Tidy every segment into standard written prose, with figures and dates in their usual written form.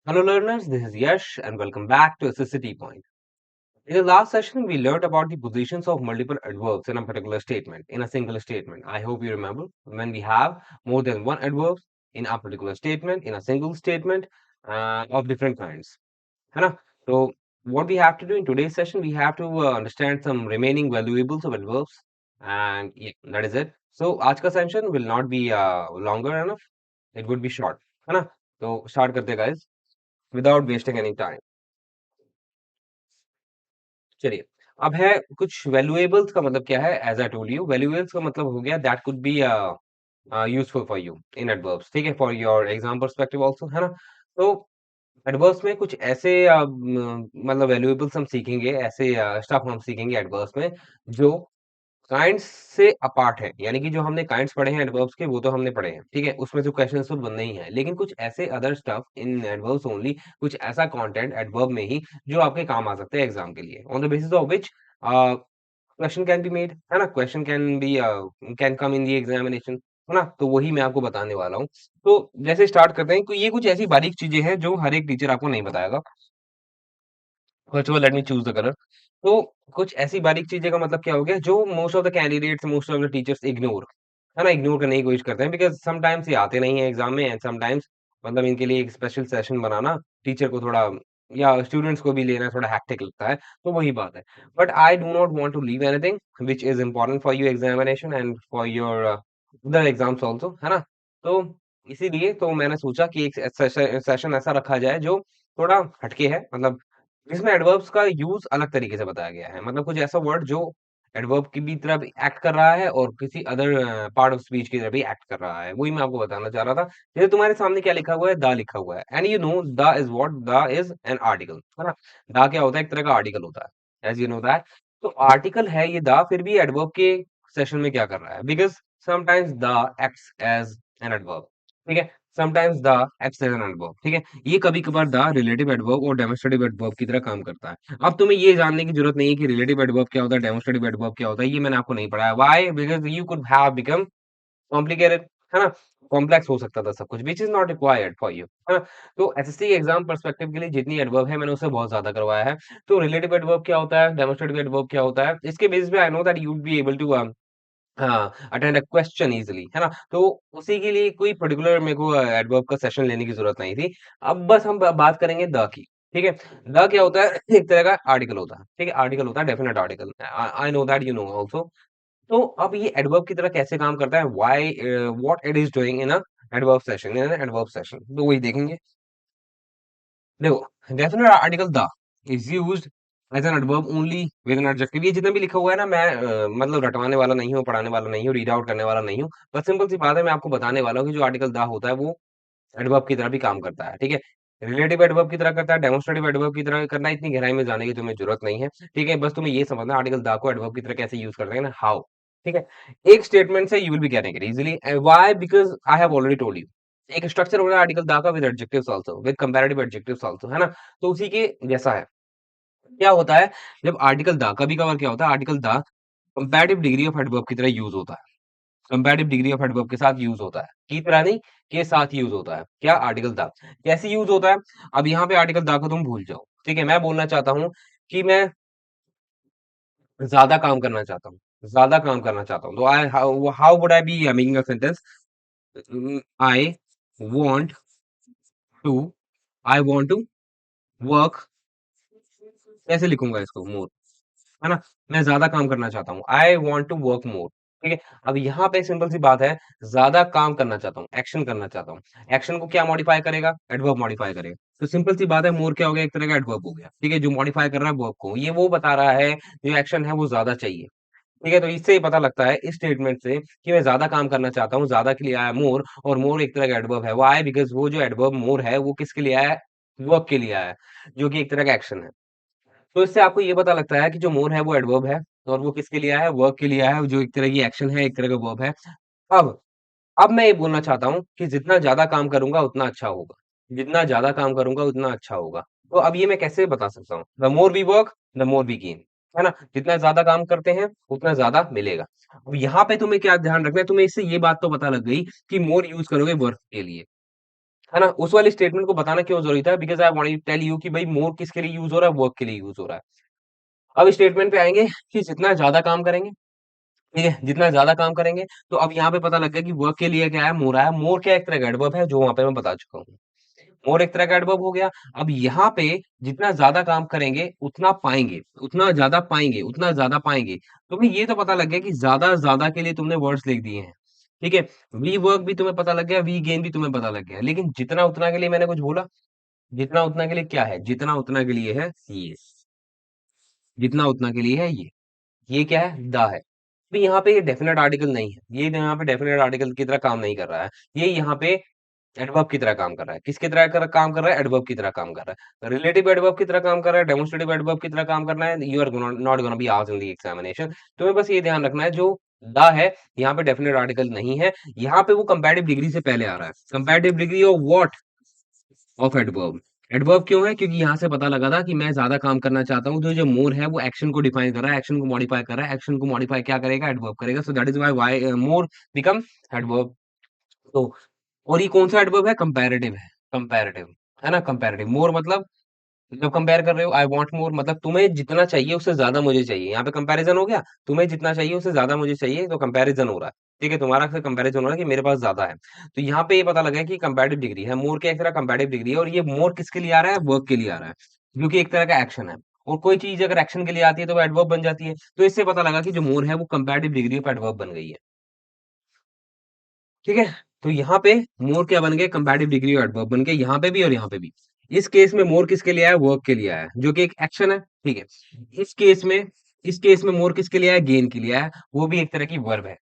Hello learners, this is Yash and welcome back to SSCT Point. In the last session, we learned about the positions of multiple adverbs in a particular statement, in a single statement. I hope you remember when we have more than one adverb in a particular statement, in a single statement of different kinds. है ना? So what we have to do in today's session, we have to understand some remaining valuables of adverbs and yeah, that is it. So आज का session will not be longer enough. It would be short. है ना? तो start करते हैं guys without wasting any time. चलिए, अब है कुछ वैल्यूएबल्स का मतलब क्या है? As I told you, valuables का मतलब हो गया that could be useful for you in adverbs, ठीक है? For your exam perspective also, है ना? तो एडवर्ब्स में कुछ ऐसे मतलब वैल्यूएबल्स हम सीखेंगे, ऐसे स्टफ हम सीखेंगे एडवर्ब्स में, जो काइंड्स से अपार्ट है, यानी कि जो हमने काइंड्स पढ़े हैं एडवर्ब्स के वो तो हमने पढ़े हैं, ठीक है? उसमें से क्वेश्चंस तो बनने ही हैं, लेकिन कुछ ऐसे other stuff in adverbs only, कुछ ऐसा कंटेंट एडवर्ब में ही जो आपके काम आ सकते हैं एग्जाम के लिए, on the basis of which question can be made, है ना? Question can be can come in the examination, है ना? तो वही मैं आपको बताने वाला हूँ। तो जैसे स्टार्ट करते हैं, तो ये कुछ ऐसी बारीक चीजें हैं जो हर एक टीचर आपको नहीं बताएगा। First of all let me choose the colour. तो कुछ ऐसी बारीक चीज़ें का मतलब क्या हो गया जो most of the candidates, most of the teachers ignore, है ना? इग्नोर करने की कोशिश करते हैं बिकॉज़ समटाइम्स ये आते नहीं है एग्ज़ाम में एंड समटाइम्स मतलब इनके लिए एक स्पेशल सेशन बनाना टीचर को थोड़ा या स्टूडेंट्स को भी लेना थोड़ा हेक्टिक लगता है, तो वही बात है। But I do not want to leave anything which is important for your examination and for your other exams also, है ना? तो इसीलिए तो मैंने सोचा कि एक सेशन ऐसा रखा जाए जो थोड़ा हटके है, मतलब इसमें एडवर्ब्स का यूज़ अलग तरीके से बताया गया है। मतलब कुछ ऐसा वर्ड जो एडवर्ब की भी तरह भी एक्ट कर रहा है और किसी अदर पार्ट ऑफ स्पीच की तरह भी एक्ट कर रहा है। वही मैं आपको बताना चाह रहा था। जैसे तुम्हारे सामने क्या लिखा हुआ है? द लिखा हुआ है and you know the is what? The is an article, है ना? द क्या होता है? एक तरह का आर्टिकल होता है। As you know that. तो आर्टिकल है ये द, फिर भी एडवर्ब के सेशन में क्या कर रहा है? Because sometimes the acts as an adverb, ठीक है? Sometimes the acts as an adverb, ठीक है? ये कभी-कभार द रिलेटिव एडवर्ब और डेमोस्ट्रेटिव एडवर्ब की तरह काम करता है। अब तुम्हें ये जानने की ज़रूरत नहीं है कि रिलेटिव एडवर्ब क्या होता है, डेमोस्ट्रेटिव एडवर्ब क्या होता है, ये मैंने आपको नहीं पढ़ाया। Why? Because you could have become complicated, है ना? कॉम्प्लेक्स हो सकता था सब कुछ, which is not required for you, है ना? तो एसएससी एग्ज़ाम पर्सपेक्टिव के लिए जितनी एडवर्ब है मैंने उससे बहुत ज़्यादा करवाया है। तो रिलेटिव एडवर्ब क्या होता है, डेमोस्ट्रेटिव एडवर्ब क्या होता है, इसके बेसिस पे I know that you would be able to हाँ, अटेंड अ क्वेश्चन ईज़िली, है ना? तो उसी के लिए कोई पर्टिकुलर मेरे को एडवर्ब का सेशन लेने की ज़रूरत नहीं थी। अब बस हम ब बात करेंगे द की, ठीक है? द क्या होता है? एक तरह का आर्टिकल होता है, ठीक है? आर्टिकल होता है, definite article. I know that, you know also. तो अब ये एडवर्ब की तरह कैसे काम करता है? Why what it is doing in a adverb session, in an adverb session, तो वही देखेंगे। देखो, definite article the is used as an adverb only with an adjective. ये जितना भी लिखा हुआ है ना, मैं मतलब रटवाने वाला नहीं हूँ, पढ़ाने वाला नहीं हूँ, रीड आउट करने वाला नहीं हूँ। बस सिंपल सी बात है, मैं आपको बताने वाला हूँ कि जो आर्टिकल द होता है वो एडवर्ब की तरह भी काम करता है, ठीक है? रिलेटिव एडवर्ब की तरह करता है, डेमोंस्ट्रेटिव एडवर्ब की तरह करना, इतनी गहराई में जाने की तुम्हें ज़रूरत नहीं है, ठीक है? बस तुम्हें ये समझना है आर्टिकल द को एडवर्ब की तरह कैसे यूज़ करते हैं ना, हाउ, ठीक है? एक स्टेटमेंट से you will be getting it easily why? Because I have already told you. एक स्ट्रक्चर होगा आर्टिकल द का with adjectives also, with comparative adjectives also, है ना? तो उसी के जैसा है। क्या होता है जब आर्टिकल द, कभी-कभार क्या होता है article the comparative degree of adverb की तरह यूज़ होता है। कंपैरेटिव डिग्री ऑफ एडवर्ब के साथ यूज़ होता है। की तरह नहीं, के साथ यूज़ होता है। क्या? Article the. कैसे यूज़ होता है? अब यहाँ पे आर्टिकल द को तुम भूल जाओ, ठीक है? मैं बोलना चाहता हूँ कि मैं ज़्यादा काम करना चाहता हूँ, ज़्यादा काम करना चाहता हूँ। तो I how how would I be making a sentence? I want to I want to work, कैसे लिखूँगा इसको? मोर, है ना? मैं ज़्यादा काम करना चाहता हूँ। I want to work more, ठीक है? अब यहाँ पे सिंपल सी बात है, ज़्यादा काम करना चाहता हूँ, एक्शन करना चाहता हूँ। एक्शन को क्या मॉडिफाई करेगा? एडवर्ब मॉडिफाई करेगा। तो सिंपल सी बात है, मोर क्या हो गया? एक तरह का एडवर्ब हो गया, ठीक है? जो मॉडिफाई कर रहा है वर्ब को। ये वो बता रहा है, जो एक्शन है वो ज़्यादा चाहिए, ठीक है? तो इससे ही पता लगता है इस स्टेटमेंट से कि मैं ज़्यादा काम करना चाहता हूँ, ज़्यादा के लिए आया मोर, और मोर एक तरह का एडवर्ब है। व्हाई? बिकॉज़ वो जो एडवर्ब मोर है, वो किसके लिए आया है? वर्ब के लिए आया है, जो कि एक तरह का एक्शन है। तो इससे आपको ये पता लगता है कि जो मोर है वो एडवर्ब है और वो किसके लिए आया है? वर्ब के लिए आया है, जो एक तरह की एक्शन है, एक तरह का वर्ब है। अब अब मैं ये बोलना चाहता हूँ कि जितना ज़्यादा काम करूँगा उतना अच्छा होगा। जितना ज़्यादा काम करूँगा उतना अच्छा होगा। तो अब ये मैं कैसे बता सकता हूँ? The more we work, the more we gain, है ना? जितना ज़्यादा काम करते हैं, उतना ज़्यादा मिलेगा। अब यहाँ पे तुम्हें क्या ध्यान रखना है, तुम्हें इससे ये बात तो पता लग गई कि मोर यूज़ करोगे वर्क के लिए। है ना? उस वाली स्टेटमेंट को बताना क्यों ज़रूरी था? Because I wanted to tell you कि भाई मोर किसके लिए यूज़ हो रहा है? वर्क के लिए यूज़ हो रहा है। अब स्टेटमेंट पे आएँगे कि जितना ज़्यादा काम करेंगे, ठीक है? जितना ज़्यादा काम करेंगे, तो अब यहाँ पे पता लग गया कि वर्क के लिए क्या है? मोर आया। मोर क्या एक तरह का एडवर्ब है, जो वहाँ पे मैं बता चुका हूँ। मोर एक तरह का एडवर्ब हो गया। अब यहाँ पे जितना ज़्यादा काम करेंगे, उतना पाएँगे, उतना ज़्यादा पाएँगे, उतना ज़्यादा पाएँगे। तुम्हें ये तो पता लग गया कि ज़्यादा के लिए तुमने वर्ड्स लिख दिए हैं, ठीक है? वी वर्क भी तुम्हें पता लग गया, वी गेन भी तुम्हें पता लग गया। लेकिन जितना उतना के लिए मैंने कुछ बोला? जितना उतना के लिए क्या है? जितना उतना के लिए है ये। जितना उतना के लिए है ये। ये क्या है? द है। तो यहाँ पे ये डेफिनिट आर्टिकल नहीं है। ये यहाँ पे डेफिनिट आर्टिकल की तरह काम नहीं कर रहा है। ये यहाँ पे एडवर्ब की तरह काम कर रहा है। किसकी तरह कर काम कर रहा है? एडवर्ब की तरह काम कर रहा है। रिलेटिव एडवर्ब की तरह काम कर रहा है, डेमोंस्ट्रेटिव एडवर्ब की तरह काम करना है। You are not gonna be asked in the examination. तुम्हें बस ये ध्यान रखना है जो द है, यहाँ पे डेफिनिट आर्टिकल नहीं है। यहाँ पे वो कंपैरेटिव डिग्री से पहले आ रहा है। Comparative degree of what? Of adverb. Adverb क्यों है? क्योंकि यहाँ से पता लगा था कि मैं ज्यादा काम करना चाहता हूँ, तो जो मोर है वो एक्शन को डिफाइन कर रहा है, एक्शन को मॉडिफाई कर रहा है, एक्शन को मॉडिफाई क्या करेगा? एडवर्ब करेगा। So that is why more become adverb. तो और ये कौन सा एडवर्ब है? कंपैरेटिव है। कंपैरेटिव है ना? कंपैरेटिव। मोर मतलब जब कंपेयर कर रहे हो, आई वांट मोर मतलब तुम्हें जितना चाहिए उससे ज्यादा मुझे चाहिए। यहाँ पे कंपैरिजन हो गया। तुम्हें जितना चाहिए उससे ज्यादा मुझे चाहिए, तो कंपैरिजन हो रहा है। ठीक है, तुम्हारा फिर कंपैरिजन हो रहा है कि मेरे पास ज्यादा है। तो यहाँ पे ये पता लगा है कि कंपैरेटिव डिग्री है। मोर क्या एक तरह कंपैरेटिव डिग्री है, और ये मोर किसके लिए आ रहा है? वर्क के लिए आ रहा है, जो कि एक तरह का एक्शन है। और कोई चीज अगर एक्शन के लिए आती है तो वो एडवर्ब बन जाती है। तो इससे पता लगा कि जो मोर है वो कंपैरेटिव डिग्री ऑफ एडवर्ब बन गई है। ठीक है, तो यहाँ पे मोर क्या बन गए? कंपैरेटिव डिग्री एडवर्ब बन गए, यहाँ पे भी और यहाँ पे भी। इस केस में मोर किसके लिए आया? वर्क के लिए आया, जो कि एक एक्शन है। ठीक है, इस केस में मोर किसके लिए आया? गेन के लिए आया, वो भी एक तरह की वर्ब है।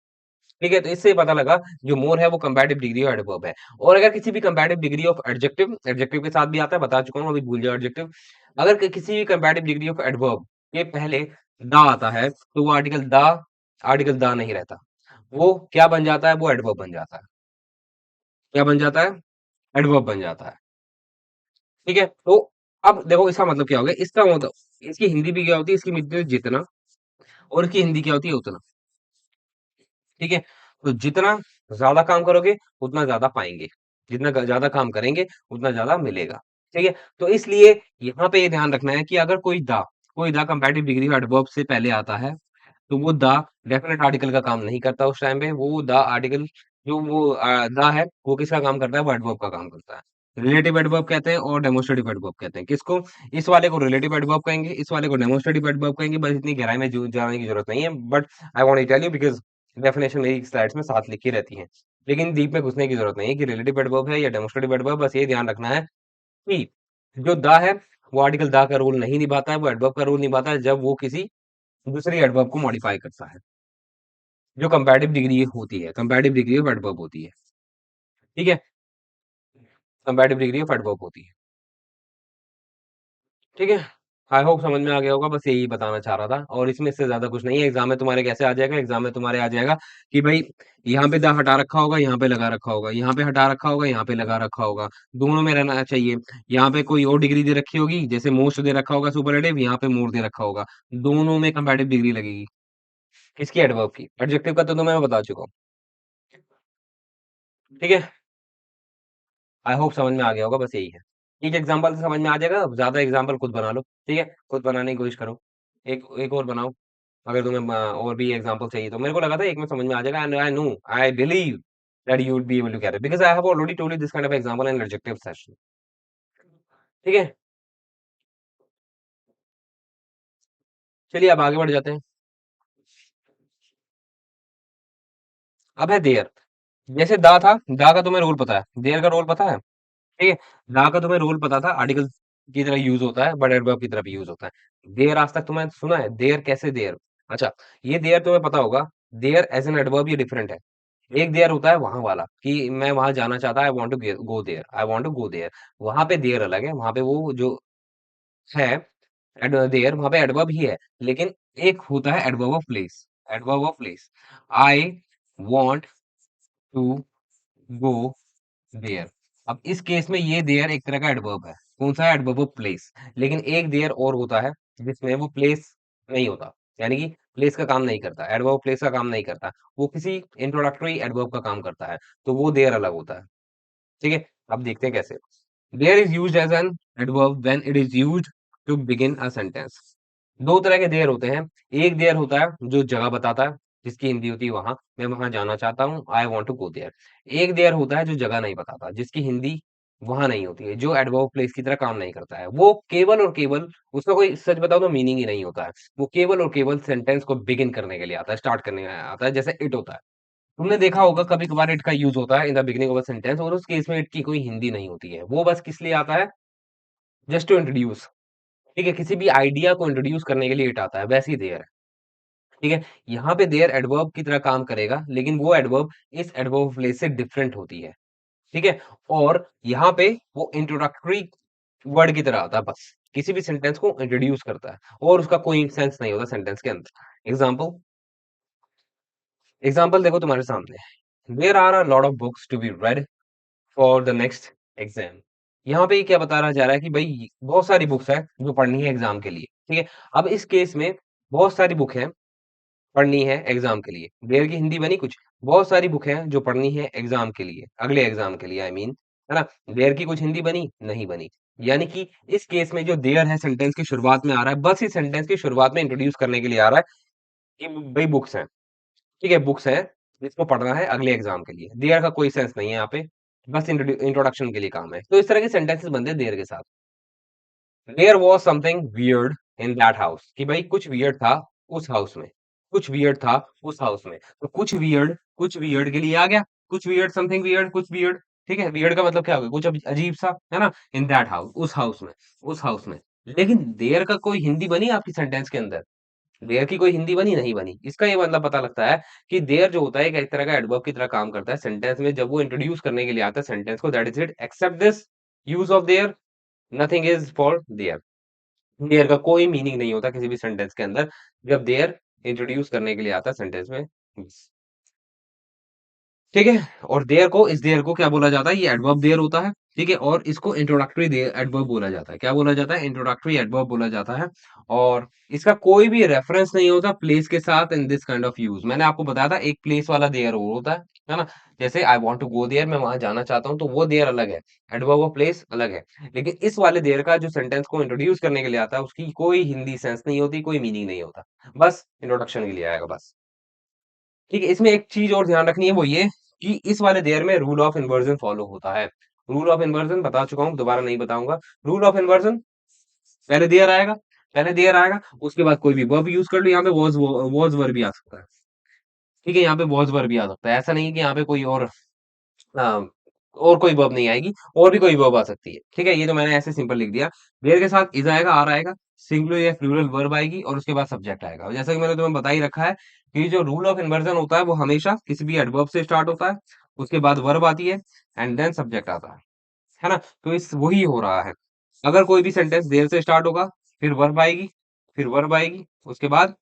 ठीक है, तो इससे पता लगा जो मोर है वो कंपैरेटिव डिग्री ऑफ एडवर्ब है। और अगर किसी भी comparative degree of adjective, adjective के साथ भी आता है, बता चुका हूँ, अभी भूल जाओ एडजेक्टिव। अगर किसी भी कंपैरेटिव डिग्री ऑफ एडवर्ब के पहले द आता है, तो वो आर्टिकल द नहीं रहता। वो क्या बन जाता है? वो एडवर्ब बन जाता है। क्या बन जाता है? एडवर्ब बन जाता है। ठीक है, तो अब देखो इसका मतलब क्या हो गया? इसका मतलब, इसकी हिंदी भी क्या होती है? इसकी हिंदी होती है जितना, और इसकी हिंदी क्या होती है? उतना। ठीक है, तो जितना ज्यादा काम करोगे उतना ज्यादा पाएंगे, जितना ज्यादा काम करेंगे उतना ज्यादा मिलेगा। ठीक है, तो इसलिए यहाँ पे ये ध्यान रखना है कि अगर कोई दा कंपैरेटिव डिग्री एडवर्ब से पहले आता है, तो वो द डेफिनेट आर्टिकल का काम नहीं करता उस टाइम पे। वो द आर्टिकल, जो वो द है, वो किसका काम करता है? वो एडवर्ब का काम करता है। रिलेटिव एडवर्ब कहते हैं और डेमोंस्ट्रेटिव एडवर्ब कहते हैं। किसको? इस वाले को रिलेटिव एडवर्ब कहेंगे, इस वाले को डेमोंस्ट्रेटिव एडवर्ब कहेंगे। बस इतनी गहराई में जाने की जरूरत नहीं है, but I want to tell you because definition मेरी स्लाइड्स में साथ लिखी रहती है। लेकिन डीप में घुसने की जरूरत नहीं है कि रिलेटिव एडवर्ब है या डेमोंस्ट्रेटिव एडवर्ब। बस ये ध्यान रखना है कि जो द है, वो आर्टिकल द का रोल नहीं निभाता है, वो एडवर्ब का रोल निभाता है जब वो किसी दूसरी एडवर्ब को मॉडिफाई करता है, जो कंपैरेटिव डिग्री होती है, कंपैरेटिव डिग्री ऑफ एडवर्ब होती है। ठीक है, कंपैरेटिव डिग्री ऑफ एडवर्ब होती है। ठीक है, आई होप समझ में आ गया होगा। बस यही बताना चाह रहा था, और इसमें इससे ज्यादा कुछ नहीं है। एग्जाम में तुम्हारे कैसे आ जाएगा? एग्जाम में तुम्हारे आ जाएगा कि भाई यहाँ पे द हटा रखा होगा, यहाँ पे लगा रखा होगा, यहाँ पे हटा रखा होगा, यहाँ पे लगा रखा होगा, दोनों में रहना चाहिए। यहाँ पे कोई और डिग्री दे रखी होगी, जैसे मोस्ट दे रखा होगा सुपरलेटिव, यहाँ पे मोर दे रखा होगा, दोनों में कंपैरेटिव डिग्री लगेगी। किसकी? एडवर्ब की। एडजेक्टिव का तो तुम्हें मैं बता चुका हूँ। ठीक है, आई होप समझ में आ गया होगा। बस यही है। एक एग्जांपल से समझ में आ जाएगा, ज्यादा एग्जांपल खुद बना लो। ठीक है, खुद बनाने की कोशिश करो। एक एक और बनाओ, अगर तुम्हें और भी एग्जांपल चाहिए तो। मेरे को लगा था एक में समझ में आ जाएगा, and I know, I believe that you would be able to get it because I have already told you this kind of example in adjective session. ठीक है, चलिए अब आगे बढ़ जाते हैं। अब है देयर। जैसे दा था, दा का तुम्हें रोल पता है, देयर का रोल पता है। ठीक है, दा का तुम्हें रोल पता था, आर्टिकल की तरह यूज होता है, बट एडवर्ब की तरह भी यूज होता है। देयर आज तक तुम्हें सुना है? देयर कैसे देयर? अच्छा, ये देयर तुम्हें पता होगा। देयर एज एन एडवर्ब ये डिफरेंट है। एक देयर होता है वहां वाला, कि मैं वहां जाना चाहता, I want to go there, I want to go there. वहां पे देयर अलग है, वहां पे वो जो है देयर, वहां पे एडवर्ब ही है। लेकिन एक होता है adverb of place. Adverb of place, I want to go there. अब इस केस में ये देयर एक तरह का एडवर्ब है। कौन सा है? Adverb of place. लेकिन एक देयर और होता है जिसमें वो प्लेस नहीं होता, यानी कि प्लेस का काम नहीं करता, एडवर्ब प्लेस का काम नहीं करता, वो किसी इंट्रोडक्टरी एडवर्ब का काम करता है, तो वो देयर अलग होता है। ठीक है, अब देखते हैं कैसे। There is used as an adverb when it is used to begin a sentence. दो तरह के देयर होते हैं। एक देयर होता है जो जगह बताता है, जिसकी हिंदी होती है वहां, मैं वहां जाना चाहता हूँ, I want to go there. एक देयर होता है जो जगह नहीं बताता, जिसकी हिंदी वहां नहीं होती है, जो एडवर्ब प्लेस की तरह काम नहीं करता है। वो केवल और केवल, उसका कोई सच बताओ तो मीनिंग ही नहीं होता है। वो केवल और केवल सेंटेंस को बिगिन करने के लिए आता है, स्टार्ट करने के लिए आता है, जैसे इट होता है। तुमने देखा होगा कभी कभार इट का यूज होता है in the beginning of a sentence, और उस केस में इट की कोई हिंदी नहीं होती है। वो बस किस लिए आता है? Just to introduce. ठीक है, किसी भी आइडिया को इंट्रोड्यूस करने के लिए इट आता है, वैसे ही देयर है। ठीक है, यहाँ पे देयर एडवर्ब की तरह काम करेगा, लेकिन वो एडवर्ब इस एडवर्ब फ्रेज से डिफरेंट होती है। ठीक है, और यहाँ पे वो इंट्रोडक्टरी वर्ड की तरह आता है, बस किसी भी सेंटेंस को इंट्रोड्यूस करता है, और उसका कोई सेंस नहीं होता सेंटेंस के अंदर। एग्जाम्पल, एग्जाम्पल देखो तुम्हारे सामने। There are a lot of books to be read for the next exam. यहाँ पे क्या बता रहा जा रहा है कि भाई बहुत सारी बुक्स है जो पढ़नी है एग्जाम के लिए। ठीक है, अब इस केस में बहुत सारी बुक है पढ़नी है एग्जाम के लिए, देयर की हिंदी बनी कुछ, बहुत सारी बुक है जो पढ़नी है एग्जाम के लिए, अगले एग्जाम के लिए, आई मीन, है ना। देयर की कुछ हिंदी बनी नहीं बनी। यानी कि इस केस में जो देयर है सेंटेंस की शुरुआत में आ रहा है, बस इस सेंटेंस की शुरुआत में इंट्रोड्यूस करने के लिए आ रहा है कि भाई बुक्स हैं। ठीक है, बुक्स हैं जिसको पढ़ना है अगले एग्जाम के लिए। देयर का कोई सेंस नहीं है यहाँ पे, बस इंट्रोडक्शन के लिए काम है। तो इस तरह के सेंटेंसेस बनते हैं देयर के साथ। There was something weird in that house, कि भाई कुछ वियर्ड था उस हाउस में, कुछ वियर्ड था उस हाउस में। तो कुछ वियर्ड के लिए आ गया, कुछ वियर्ड, समथिंग वियर्ड, कुछ वियर्ड। ठीक है, वियर्ड का मतलब क्या होगा? कुछ अजीब सा, है ना। इन दैट हाउस, उस हाउस में, उस हाउस में। लेकिन देयर का कोई हिंदी बनी आपकी सेंटेंस के अंदर? देयर की कोई हिंदी बनी नहीं बनी। इसका ये मतलब पता लगता है कि देयर जो होता है एक तरह का एडवर्ब की तरह काम करता है सेंटेंस में, जब वो इंट्रोड्यूस करने के लिए आता है सेंटेंस को, that is it, except this use of there, nothing is for there. There का कोई मीनिंग नहीं होता किसी भी सेंटेंस के अंदर, जब देयर इंट्रोड्यूस करने के लिए आता है सेंटेंस में। ठीक है, और देयर को, इस देयर को क्या बोला जाता है? ये एडवर्ब देयर होता है। ठीक है, और इसको इंट्रोडक्टरी एडवर्ब बोला जाता है। क्या बोला जाता है? इंट्रोडक्टरी एडवर्ब बोला जाता है। और इसका कोई भी रेफरेंस नहीं होता प्लेस के साथ in this kind of use. मैंने आपको बताया था एक प्लेस वाला देयर और होता है ना। जैसे I want to go there, मैं वहां जाना चाहता हूँ, तो वो देयर अलग है, एडवर्ब ऑफ प्लेस अलग है। लेकिन इस वाले देयर का जो सेंटेंस को इंट्रोड्यूस करने के लिए आता है, उसकी कोई हिंदी सेंस नहीं होती, कोई मीनिंग नहीं होता, बस इंट्रोडक्शन के लिए आएगा बस। ठीक है, इसमें एक चीज और ध्यान रखनी है, वो ये कि इस वाले देयर में रूल ऑफ इन्वर्जन फॉलो होता है। रूल ऑफ इन्वर्जन बता चुका हूं, दोबारा नहीं बताऊंगा। रूल ऑफ इन्वर्जन, पहले देयर आएगा, पहले देयर आएगा, उसके बाद कोई भी वर्ब यूज कर लो। यहाँ पे वॉज वर्ब भी आ सकता है। ठीक है, यहाँ पे वॉज वर्ब भी आ सकता है, ऐसा नहीं है कि यहाँ पे कोई और कोई वर्ब नहीं आएगी, और भी कोई वर्ब आ सकती है। ठीक है, ये तो मैंने ऐसे सिंपल लिख दिया। देयर के साथ इज आएगा, आर आएगा, सिंगुलर या प्लूरल वर्ब आएगी, और उसके बाद सब्जेक्ट आएगा। जैसा कि मैंने तुम्हें बता ही रखा है कि जो रूल ऑफ इन्वर्जन होता है वो हमेशा किसी भी एडवर्ब से स्टार्ट होता है, उसके बाद वर्ब आती है, एंड देन सब्जेक्ट आता है ना। तो इस वही हो रहा है। अगर कोई भी सेंटेंस देयर से स्टार्ट होगा, फिर वर्ब आएगी, फिर वर्ब आएगी, उसके बाद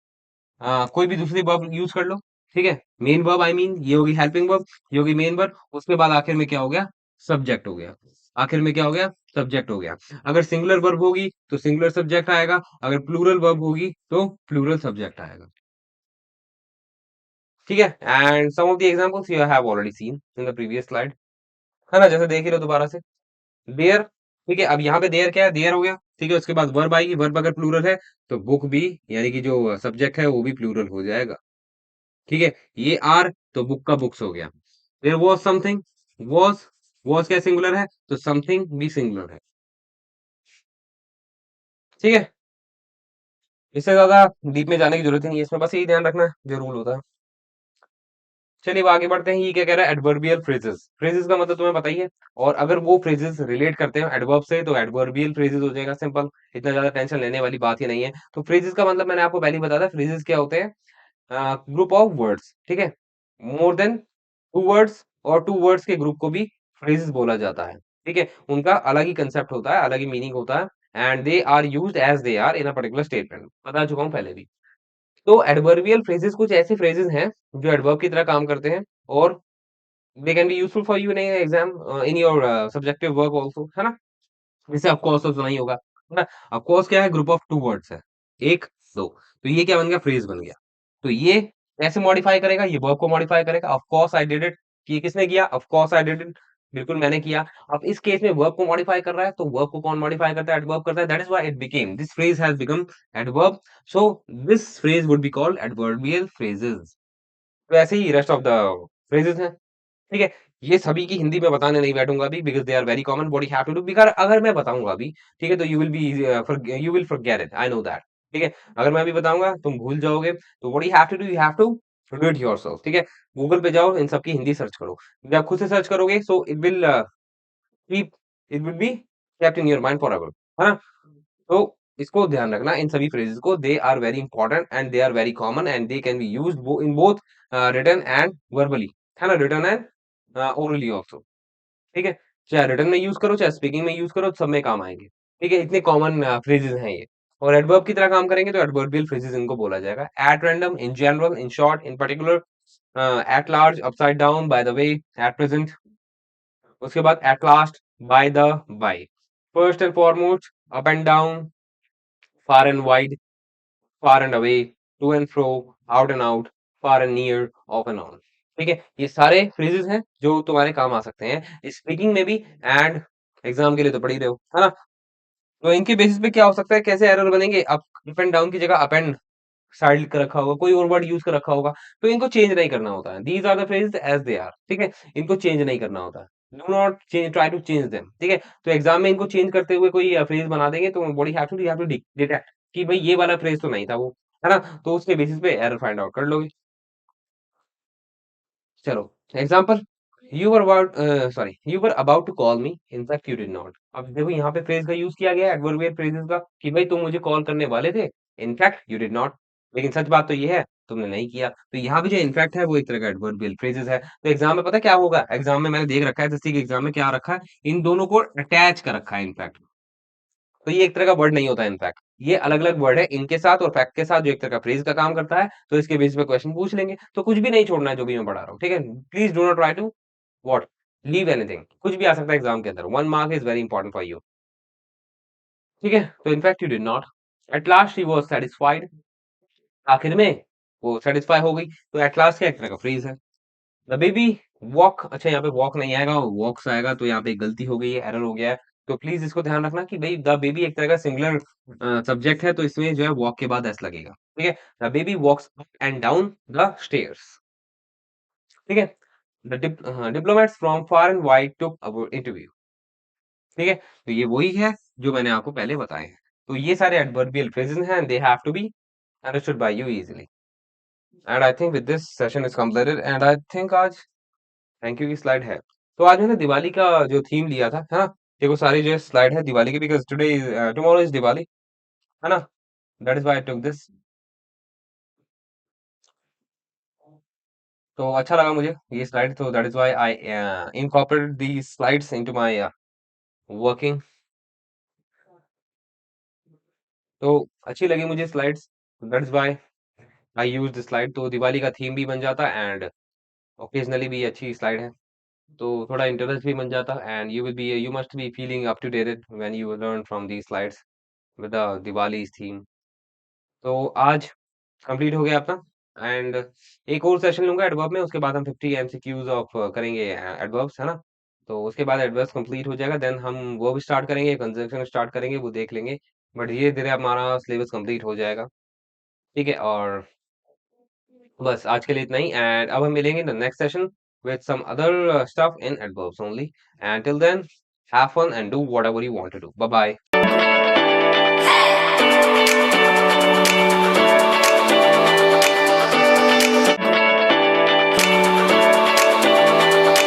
कोई भी दूसरी वर्ब यूज कर लो। ठीक है, मेन वर्ब, आई मीन ये होगी हेल्पिंग वर्ब, ये होगी मेन वर्ब, उसके बाद आखिर में क्या हो गया? सब्जेक्ट हो गया। आखिर में क्या हो गया? सब्जेक्ट हो गया। अगर सिंगुलर वर्ब होगी तो सिंगुलर सब्जेक्ट आएगा, अगर प्लूरल वर्ब होगी तो प्लूरल सब्जेक्ट आएगा। ठीक है, and some of the examples you have already seen in the previous slide, है ना। जैसे देख ही लो दोबारा से, देयर। ठीक है, अब यहाँ पे देयर क्या है? देयर हो गया। ठीक है, उसके बाद वर्ब आएगी, वर्ब अगर प्लूरल है तो बुक भी, यानी कि जो सब्जेक्ट है वो भी प्लूरल हो जाएगा। ठीक है, ये आर तो बुक का बुक्स हो गया। There was something, was, was क्या सिंगुलर है, तो समथिंग भी सिंगुलर है। ठीक है, इससे ज्यादा डीप में जाने की जरूरत ही नहीं है इसमें, बस यही ध्यान रखना जो रूल होता है। चलिए अब आगे बढ़ते हैं। ये क्या कह रहा है? Adverbial phrases. फ्रेजेस का मतलब तुम्हें पता ही है, और अगर वो फ्रेजेस रिलेट करते हैं एडवर्ब से तो एडवर्बियल फ्रेजेस हो जाएगा, सिंपल। इतना ज्यादा टेंशन लेने वाली बात ही नहीं है। तो फ्रेजेस का मतलब मैंने आपको पहले ही बताया था, फ्रेजेस क्या होते हैं? Group of words. ठीक है, मोर देन टू वर्ड्स, और टू वर्ड्स के ग्रुप को भी फ्रेजेस बोला जाता है। ठीक है, उनका अलग ही कंसेप्ट होता है, अलग ही मीनिंग होता है, and they are used as they are in a particular statement. बता चुका हूं पहले भी। तो एडवर्बियल फ्रेजेस कुछ ऐसे फ्रेजेस हैं जो एडवर्ब की तरह काम करते हैं, और दे can be useful for you in exam, in your subjective work also, है ना। जैसे ऑफ कोर्स तो सुना ही होगा, है ना। ऑफ कोर्स क्या है? ग्रुप ऑफ टू वर्ड्स है, एक, दो। तो ये क्या बन गया? फ्रेज बन गया। तो ये कैसे मॉडिफाई करेगा? ये वर्ब को मॉडिफाई करेगा। Of course I did it, ये किसने किया? Of course I did it. बिल्कुल मैंने किया। अब इस केस में वर्ब को मॉडिफाई कर रहा है, तो वर्ब को कौन मॉडिफाई करता है? एडवर्ब करता है। That is why it became this phrase has become adverb. So this phrase would be called adverbial phrases. वैसे ही रेस्ट ऑफ द फ्रेजेस हैं, ठीक है? ये सभी की हिंदी में बताने नहीं बैठूँगा अभी because they are very common what you have to do because अगर मैं बताऊँगा अभी, ठीक है? तो you will forget it, I know that, ठीक है? अगर मैं अभी बताऊँगा तुम भूल जाओगे, तो what you have to do it yourself, ठीक है? गूगल पे जाओ, इन सब की हिंदी सर्च करो। जब खुद से सर्च करोगे so keep it will be kept in your mind forever, है ना? तो इसको ध्यान रखना इन सभी फ्रेजेस को, they are very important and they are very common and they can be used in both written and verbally, है ना? रिटन एंड ओरली आल्सो, ठीक है? चाहे रिटन में यूज करो, चाहे स्पीकिंग में यूज करो, सब में काम आएंगे, ठीक है? इतने कॉमन फ्रेजेस हैं ये। और एडवर्ब की तरह काम करेंगे तो एडवर्बियल फ्रेजेस इनको बोला जाएगा। At random, in general, in short, in particular, at large, upside down, by the way, at present, उसके बाद at last, by the by, first and foremost, up and down, far and wide, far and away, to and fro, out and out, far and near, off and on, ठीक है? ये सारे phrases हैं जो तुम्हारे काम आ सकते हैं स्पीकिंग में भी एंड एग्जाम के लिए तो पढ़ ही रहे हो, है ना? तो इनके बेसिस पे क्या हो सकता है, कैसे एरर बनेंगे? अप एंड डाउन की जगह अप एंड साइड कर रखा होगा, कोई और वर्ड यूज कर रखा होगा, तो इनको चेंज नहीं करना होता है। These are the phrases as they are, ठीक है? इनको चेंज नहीं करना होता है। Do not change, try to change them, ठीक है? तो एग्जाम में इनको चेंज करते हुए कोई फ्रेज बना देंगे तो what you have to detect कि भाई ये वाला फ्रेज तो नहीं था वो, है ना? तो उसके बेसिस पे एरर फाइंड आउट कर लोगे। चलो, example, you were about to call me, in fact you did not. अब देखो यहाँ पे फ्रेज का यूज किया गया है एडवर्बियल फ्रेजेस का कि भाई तुम मुझे कॉल करने वाले थे, इनफैक्ट यू डिड नॉट। लेकिन सच बात तो ये है तुमने नहीं किया। तो यहाँ पे जो इनफैक्ट है वो एक तरह का एडवर्बियल फ्रेजेस है। तो एग्जाम में पता है क्या होगा? एग्जाम में मैंने देख रखा है, जैसे कि एग्जाम में क्या रखा है, इन दोनों को अटैच कर रखा है इनफैक्ट। तो ये एक तरह का वर्ड नहीं होता है इनफैक्ट, ये अलग-अलग वर्ड है इनके साथ और फैक्ट के साथ जो एक तरह का फ्रेज का काम करता है, तो इसके बेसिस पे क्वेश्चन पूछ लेंगे। तो कुछ भी नहीं छोड़ना है जो भी मैं पढ़ा रहा हूँ, ठीक है? Please do not try to what? Leave anything. कुछ भी आ सकता है एग्जाम के अंदर। 1 mark is very important for you, ठीक है? तो in fact you did not. At last she was satisfied. आखिर में वो सैटिस्फाई हो गई। तो एट लास्ट क्या एक तरह का फ्रेज है। द बेबी वॉक, अच्छा यहाँ पे वॉक नहीं आएगा, वॉक्स आएगा, तो यहाँ पे एक गलती हो गई है, एरर हो गया है। तो प्लीज इसको ध्यान रखना कि भाई द बेबी एक तरह का सिंगुलर सब्जेक्ट है, तो इसमें जो है वॉक के बाद एस लगेगा, ठीक है? The baby walks up and down the stairs, ठीक है? The diplomats from far and wide took our interview, ठीक है? तो ये वही है जो मैंने आपको पहले बताए हैं। तो ये सारे एडवर्बियल फ्रेजेस हैं, they have to be understood by you easily. And I think with this session is completed and I think आज थैंक यू की स्लाइड है। तो आज मैंने दिवाली का जो थीम लिया था, है ना? देखो सारी जो स्लाइड है दिवाली की, बिकॉज़ टुमारो इज़ दिवाली, है ना? दैट इज़ व्हाई आई टूक दिस। तो अच्छा लगा मुझे ये स्लाइड, तो that is why I incorporated these slides into my working. तो अच्छी लगी मुझे slides, that is why I used this slide. तो दिवाली का थीम भी बन जाता एंड ओकेजनली भी अच्छी स्लाइड है। तो थोड़ा इंटरेस्ट भी बन जाता and you must be feeling up to dated when you learn from these slides with the Diwali's theme. तो आज कंप्लीट हो गया अपना एंड एक और सेशन लूँगा एडवर्ब में, उसके बाद हम 50 एमसीक्यूज़ ऑफ करेंगे एडवर्ब्स, है ना? तो उसके बाद एडवर्ब्स कंप्लीट हो जाएगा, देन हम वर्ब स्टार्ट करेंगे, कंजंक्शन स्टार्ट करेंगे, वो देख लेंगे। बट धीरे-धीरे हमारा सिलेबस कंप्लीट हो जाएगा, ठीक है? और बस आज के लिए इतना ही एंड अब हम मिलेंगे in the next session with some other stuff in adverbs only and till then have fun and do whatever you want to do. Bye bye.